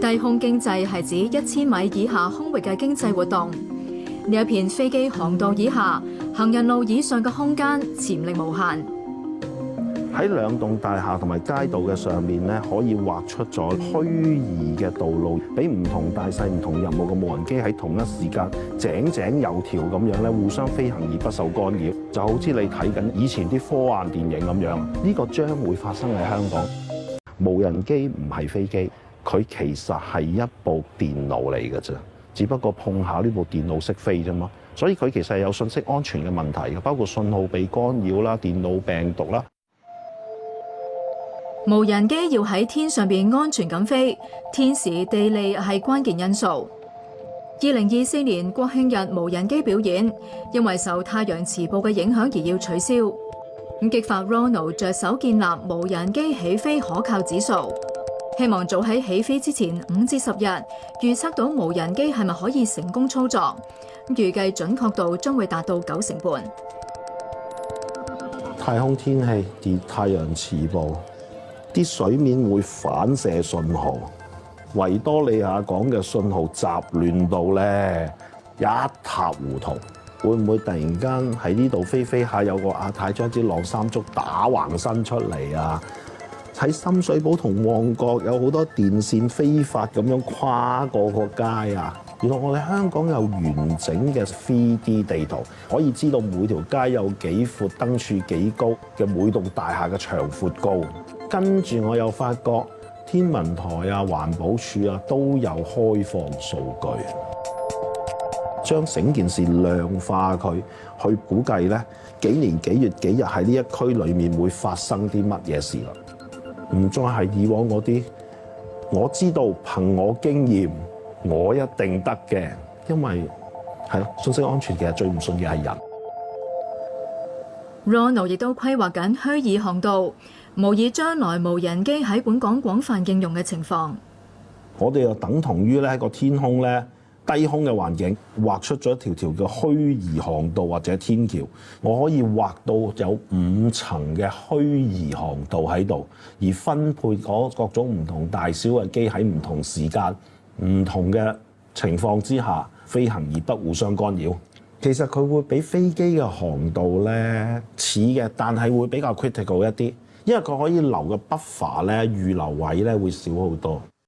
低空經濟係指1000米以下空域嘅經濟活動。呢一片飛機航道以下、行人路以上嘅空間潛力無限。喺兩棟大廈同埋街道嘅上面咧，可以畫出咗虛擬嘅道路，俾唔同大細、唔同任務嘅無人機喺同一時間井井有條咁樣咧，互相飛行而不受干擾，就好似你睇緊以前啲科幻電影咁樣。呢個將會發生喺香港。無人機唔係飛機，佢其實係一部電腦嚟嘅啫，只不過碰下呢部電腦識飛啫嘛。所以佢其實係有信息安全嘅問題嘅，包括信號被干擾啦、電腦病毒啦。無人機要喺天上邊安全咁飛，天時地利係關鍵因素。2024年國慶日無人機表演，因為受太陽磁暴嘅影響而要取消，激發 Ronald 着手建立無人機起飛可靠指數，希望早喺起飛之前5至10日預測到無人機係咪可以成功操作，預計準確度將會達到90%半。太空天氣跌太陽磁暴，啲水面會反射信號，維多利亞港嘅信號雜亂到咧一塌糊塗。會唔會突然間喺呢度飛飛下有個亞太將支晾衫竹打橫伸出嚟啊？喺深水埗同旺角有好多電線非法咁樣跨過個街啊！原來我哋香港有完整嘅 3D 地圖，可以知道每條街有幾闊、燈柱幾高嘅每棟大廈嘅長闊高。跟住我又發覺天文台啊、環保署啊都有開放數據，將整件事量化佢，去估計咧幾年幾月幾日喺呢一區裡面會發生啲乜嘢事啦。唔再係以往嗰啲，我知道憑我經驗，我一定得嘅，因為係信息安全其實最唔信嘅係人。Ronald 亦都規劃緊虛擬航道，模擬將來無人機喺本港廣泛應用嘅情況。我哋又等同於咧喺個天空咧低空嘅環境畫出咗一條條嘅虛擬航道或者天橋，我可以畫到有5層嘅虛擬航道喺度，而分配嗰各種唔同大小嘅機喺唔同時間、唔同嘅情況之下飛行而不互相干擾。其實佢會比飛機嘅航道咧似嘅，但係會比較 critical 一啲，因為佢可以留嘅 buffer 咧預留位咧會少好多。